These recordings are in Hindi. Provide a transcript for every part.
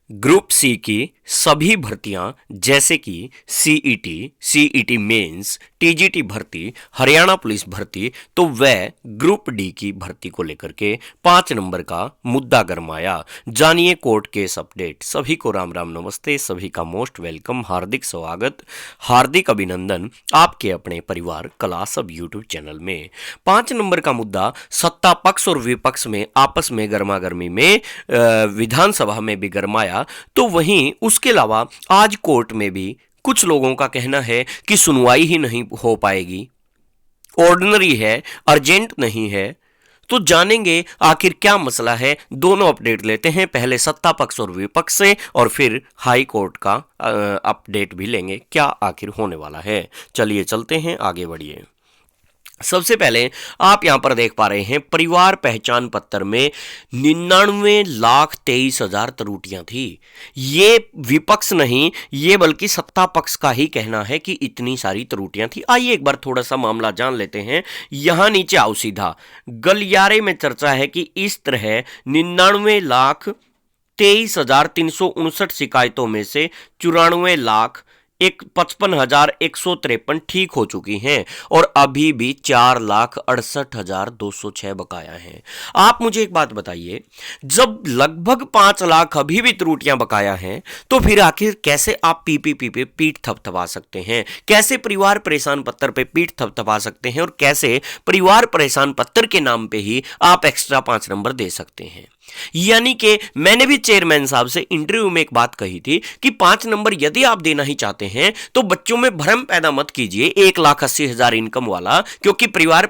ग्रुप सी की सभी भर्तियां जैसे कि सीईटी, सीईटी मेंस, टीजीटी भर्ती, हरियाणा पुलिस भर्ती, तो वह ग्रुप डी की भर्ती को लेकर के 5 नंबर का मुद्दा गरमाया। जानिए कोर्ट केस अपडेट। सभी को राम राम नमस्ते, सभी का मोस्ट वेलकम, हार्दिक स्वागत, हार्दिक अभिनंदन आपके अपने परिवार कला सब यूट्यूब चैनल में। 5 नंबर का मुद्दा सत्ता पक्ष और विपक्ष में आपस में गर्मा गर्मी में विधानसभा में भी गरमाया, तो वहीं उसके अलावा आज कोर्ट में भी कुछ लोगों का कहना है कि सुनवाई ही नहीं हो पाएगी, ऑर्डिनरी है, अर्जेंट नहीं है। तो जानेंगे आखिर क्या मसला है, दोनों अपडेट लेते हैं। पहले सत्ता पक्ष और विपक्ष से और फिर हाई कोर्ट का अपडेट भी लेंगे, क्या आखिर होने वाला है। चलिए चलते हैं, आगे बढ़िए। सबसे पहले आप यहां पर देख पा रहे हैं परिवार पहचान पत्र में 99,23,000 त्रुटियां थी। ये विपक्ष नहीं, ये बल्कि सत्ता पक्ष का ही कहना है कि इतनी सारी त्रुटियां थी। आइए एक बार थोड़ा सा मामला जान लेते हैं। यहां नीचे आओ सीधा। गलियारे में चर्चा है कि इस तरह 99,23,359 शिकायतों में से 54,55,153 ठीक हो चुकी हैं और अभी भी 4,68,206 बकाया हैं। आप मुझे एक बात बताइए, जब लगभग 5 लाख अभी भी त्रुटियां बकाया हैं, तो फिर आखिर कैसे आप पीपीपी पे पीठ थपथपा सकते हैं? कैसे परिवार परेशान पत्र पे पीठ थपथपा सकते हैं? और कैसे परिवार परेशान पत्र के नाम पे ही आप एक्स्ट्रा 5 नंबर दे सकते हैं? यानी कि मैंने भी चेयरमैन साहब से इंटरव्यू में एक बात कही थी कि 5 नंबर यदि आप देना ही चाहते हैं तो बच्चों में भ्रम पैदा मत कीजिए 1,80,000 इनकम वाला, क्योंकि परिवार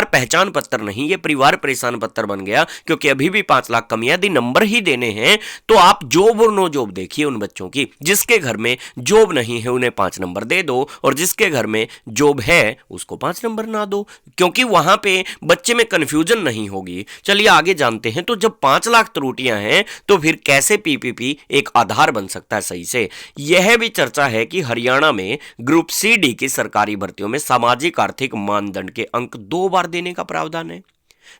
पहचान पत्र नहीं, ये परिवार परेशान पत्र बन गया। क्योंकि अभी भी 5 लाख कम, यदि नंबर ही देने हैं तो आप जॉब और नो जॉब देखिए उन बच्चों की। जिसके घर में जॉब नहीं है उन्हें 5 नंबर दे दो, और जिसके घर में जॉब है उसको 5 नंबर ना दो, क्योंकि वहां पे बच्चे में कंफ्यूजन नहीं होगी। चलिए आगे जानते हैं। तो जब 5 लाख त्रुटियां हैं तो फिर कैसे पीपीपी एक आधार बन सकता है सही से? यह भी चर्चा है कि हरियाणा में ग्रुप सी डी की सरकारी भर्तियों में सामाजिक आर्थिक मानदंड के अंक 2 बार देने का प्रावधान है,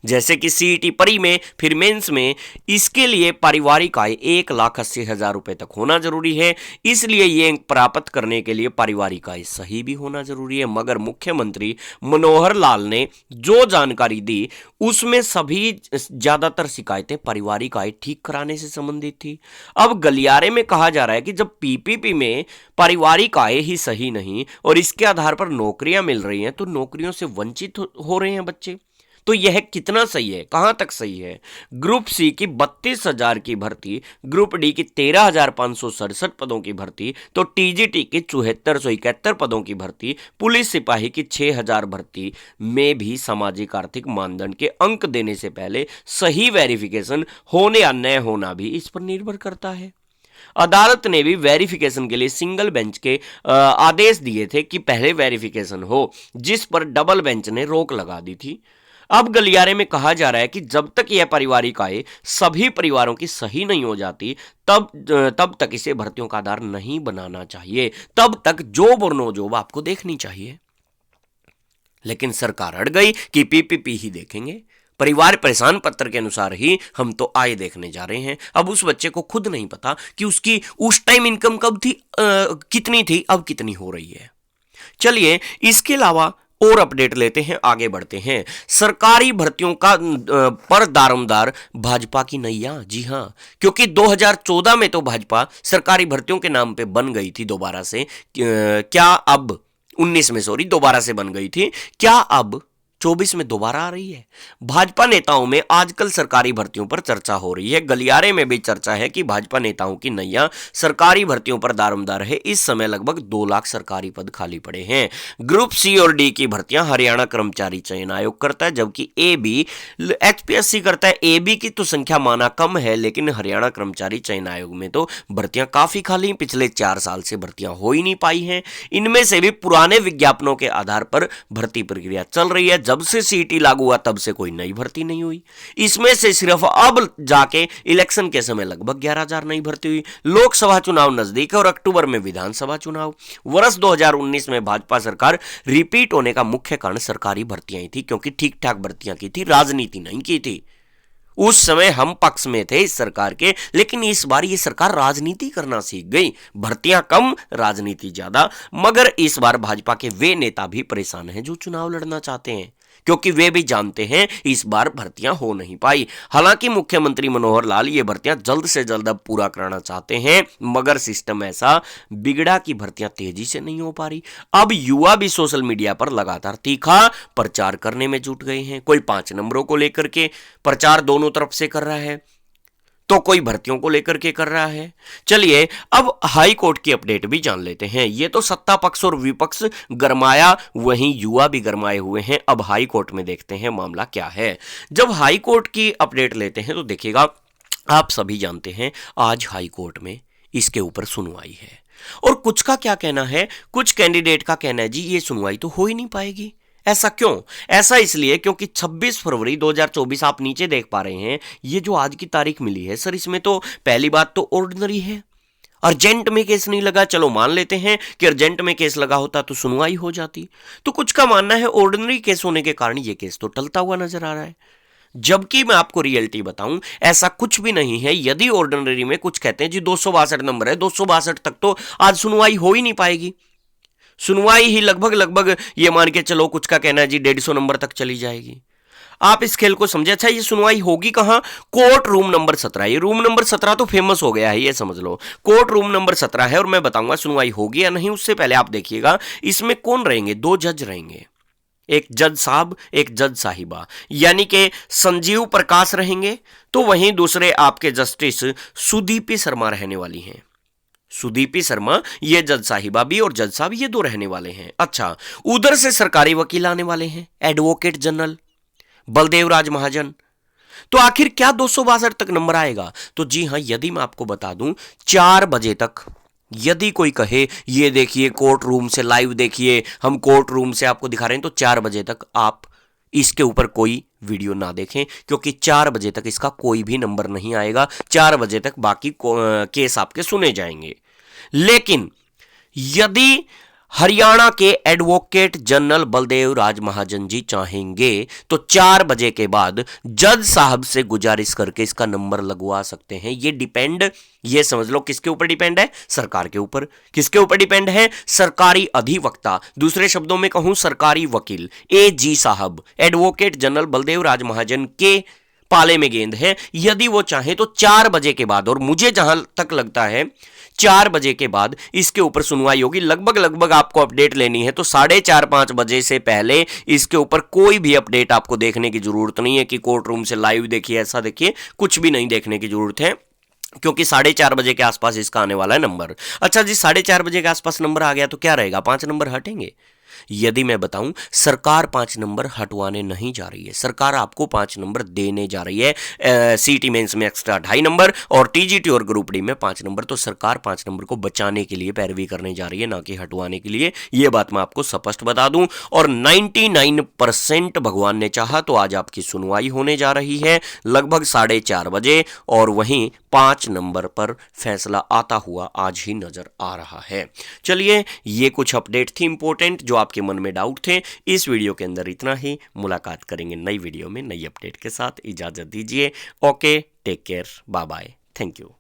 जैसे कि सीईटी परी में, फिर मेंस में। इसके लिए पारिवारिक आय 1,80,000 रुपए तक होना जरूरी है। इसलिए ये अंक प्राप्त करने के लिए पारिवारिक आय सही भी होना जरूरी है। मगर मुख्यमंत्री मनोहर लाल ने जो जानकारी दी उसमें सभी ज्यादातर शिकायतें पारिवारिक आय ठीक कराने से संबंधित थी। अब गलियारे में कहा जा रहा है कि जब पीपीपी में पारिवारिक आय ही सही नहीं और इसके आधार पर नौकरियां मिल रही हैं, तो नौकरियों से वंचित हो रहे हैं बच्चे। तो यह कितना सही है, कहां तक सही है? ग्रुप सी की 32,000 की भर्ती, ग्रुप डी की 13,567 पदों की भर्ती, तो टीजीटी की 7471 पदों की भर्ती, पुलिस सिपाही की 6,000 भर्ती में भी सामाजिक आर्थिक मानदंड के अंक देने से पहले सही वेरिफिकेशन होने या न होना भी इस पर निर्भर करता है। अदालत ने भी वेरिफिकेशन के लिए सिंगल बेंच के आदेश दिए थे कि पहले वेरिफिकेशन हो, जिस पर डबल बेंच ने रोक लगा दी थी। अब गलियारे में कहा जा रहा है कि जब तक यह पारिवारिक आय सभी परिवारों की सही नहीं हो जाती, तब तक इसे भर्तियों का आधार नहीं बनाना चाहिए। तब तक जॉब और नो जॉब आपको देखनी चाहिए। लेकिन सरकार अड़ गई कि पीपीपी ही देखेंगे, परिवार परेशान पत्र के अनुसार ही हम तो आय देखने जा रहे हैं। अब उस बच्चे को खुद नहीं पता कि उसकी उस टाइम इनकम कब थी, कितनी थी, अब कितनी हो रही है। चलिए इसके अलावा और अपडेट लेते हैं, आगे बढ़ते हैं। सरकारी भर्तियों का पर दारोमदार भाजपा की नैया। जी हां, क्योंकि 2014 में तो भाजपा सरकारी भर्तियों के नाम पे बन गई थी दोबारा से। क्या अब 19 में, सॉरी, दोबारा से बन गई थी। क्या अब 24 में दोबारा आ रही है? भाजपा नेताओं में आजकल सरकारी भर्तियों पर चर्चा हो रही है। गलियारे में भी चर्चा है कि भाजपा नेताओं की नैया सरकारी भर्तियों पर दारोमदार है। इस समय लगभग 2 लाख सरकारी पद खाली पड़े हैं। ग्रुप सी और डी की भर्तियां हरियाणा कर्मचारी चयन आयोग करता है, जबकि ए बी एचपीएससी करता है। ए बी की तो संख्या माना कम है, लेकिन हरियाणा कर्मचारी चयन आयोग में तो भर्तियां काफी खाली, पिछले 4 साल से भर्तियां हो ही नहीं पाई हैं। इनमें से भी पुराने विज्ञापनों के आधार पर भर्ती प्रक्रिया चल रही है। जब से सीईटी लागू हुआ तब से कोई नई भर्ती नहीं हुई। इसमें से सिर्फ अब जाके इलेक्शन के समय लगभग 11,000 नई भर्ती हुई। लोकसभा चुनाव नजदीक है और अक्टूबर में विधानसभा चुनाव। वर्ष 2019 में भाजपा सरकार रिपीट होने का मुख्य कारण सरकारी भर्तियां ही थी, क्योंकि ठीक ठाक भर्तियां की थी, राजनीति नहीं की थी। उस समय हम पक्ष में थे इस सरकार के, लेकिन इस बार ये सरकार राजनीति करना सीख गई। भर्तियां कम, राजनीति ज्यादा। मगर इस बार भाजपा के वे नेता भी परेशान हैं जो चुनाव लड़ना चाहते हैं, क्योंकि वे भी जानते हैं इस बार भर्तियां हो नहीं पाई। हालांकि मुख्यमंत्री मनोहर लाल ये भर्तियां जल्द से जल्द अब पूरा कराना चाहते हैं, मगर सिस्टम ऐसा बिगड़ा कि भर्तियां तेजी से नहीं हो पा रही। अब युवा भी सोशल मीडिया पर लगातार तीखा प्रचार करने में जुट गए हैं। कोई 5 नंबरों को लेकर के प्रचार दोनों तरफ से कर रहा है, तो कोई भर्तियों को लेकर के कर रहा है। चलिए अब हाई कोर्ट की अपडेट भी जान लेते हैं। ये तो सत्ता पक्ष और विपक्ष गरमाया, वहीं युवा भी गरमाए हुए हैं। अब हाई कोर्ट में देखते हैं मामला क्या है। जब हाई कोर्ट की अपडेट लेते हैं तो देखिएगा, आप सभी जानते हैं आज हाई कोर्ट में इसके ऊपर सुनवाई है। और कुछ का क्या कहना है, कुछ कैंडिडेट का कहना है जी ये सुनवाई तो हो ही नहीं पाएगी। ऐसा क्यों? ऐसा इसलिए क्योंकि 26 फरवरी 2024 आप नीचे देख पा रहे हैं, ये जो आज की तारीख मिली है सर, इसमें तो पहली बात तो ऑर्डिनरी है, अर्जेंट में केस नहीं लगा। चलो मान लेते हैं कि अर्जेंट में केस लगा होता तो सुनवाई हो जाती। तो कुछ का मानना है ऑर्डिनरी केस होने के कारण ये केस तो टलता हुआ नजर आ रहा है, जबकि मैं आपको रियलिटी बताऊं ऐसा कुछ भी नहीं है। यदि ऑर्डिनरी में कुछ कहते हैं जी 262 नंबर है, 262 तक तो आज सुनवाई हो ही नहीं पाएगी। सुनवाई ही लगभग ये मान के चलो, कुछ का कहना है जी 150 नंबर तक चली जाएगी। आप इस खेल को समझे। अच्छा ये सुनवाई होगी कहां? Court room number 17। ये रूम नंबर 17 तो फेमस हो गया है, ये समझ लो। कोर्ट रूम नंबर 17 है और मैं बताऊंगा सुनवाई होगी या नहीं। उससे पहले आप देखिएगा इसमें कौन रहेंगे। 2 जज रहेंगे, एक जज साहब, एक जज साहिबा, यानी कि संजीव प्रकाश रहेंगे, तो वहीं दूसरे आपके जस्टिस सुदीपी शर्मा रहने वाली हैं। सुदीपी शर्मा, ये जज साहिबा भी और जज साहब, ये 2 रहने वाले हैं। अच्छा, उधर से सरकारी वकील आने वाले हैं, एडवोकेट जनरल बलदेव राज महाजन। तो आखिर क्या 262 तक नंबर आएगा? तो जी हां, यदि मैं आपको बता दूं 4 बजे तक, यदि कोई कहे ये देखिए कोर्ट रूम से लाइव देखिए, हम कोर्ट रूम से आपको दिखा रहे हैं, तो 4 बजे तक आप इसके ऊपर कोई वीडियो ना देखें, क्योंकि 4 बजे तक इसका कोई भी नंबर नहीं आएगा। 4 बजे तक बाकी केस आपके सुने जाएंगे। लेकिन यदि हरियाणा के एडवोकेट जनरल बलदेव राज महाजन जी चाहेंगे तो 4 बजे के बाद जज साहब से गुजारिश करके इसका नंबर लगवा सकते हैं। ये डिपेंड, ये समझ लो किसके ऊपर डिपेंड है? सरकार के ऊपर। किसके ऊपर डिपेंड है? सरकारी अधिवक्ता, दूसरे शब्दों में कहूं सरकारी वकील एजी साहब, एडवोकेट जनरल बलदेव राज महाजन के पाले में गेंद है। यदि वो चाहे तो 4 बजे के बाद, और मुझे जहां तक लगता है 4 बजे के बाद इसके ऊपर सुनवाई होगी। लगभग आपको अपडेट लेनी है तो 4:30-5 बजे से पहले इसके ऊपर कोई भी अपडेट आपको देखने की जरूरत नहीं है कि कोर्ट रूम से लाइव देखिए, ऐसा देखिए, कुछ भी नहीं देखने की जरूरत है, क्योंकि 4:30 बजे के आसपास इसका आने वाला है नंबर। अच्छा जी, 4:30 बजे के आसपास नंबर आ गया तो क्या रहेगा? 5 नंबर हटेंगे। यदि मैं बताऊं, सरकार 5 नंबर हटवाने नहीं जा रही है, सरकार आपको 5 नंबर देने जा रही है। सीटी मेंस में एक्स्ट्रा 2.5 नंबर और टीजीटी और ग्रुप डी में 5 नंबर। तो सरकार 5 नंबर को बचाने के लिए पैरवी करने जा रही है, ना कि हटवाने के लिए। यह बात मैं आपको स्पष्ट बता दूं। और 99% भगवान ने चाहा तो आज आपकी सुनवाई होने जा रही है लगभग 4:30 बजे, और वहीं 5 नंबर पर फैसला आता हुआ आज ही नजर आ रहा है। चलिए, ये कुछ अपडेट थी इंपॉर्टेंट जो आपके मन में डाउट थे। इस वीडियो के अंदर इतना ही। मुलाकात करेंगे नई वीडियो में नई अपडेट के साथ। इजाजत दीजिए। Okay, take care, bye bye, thank you.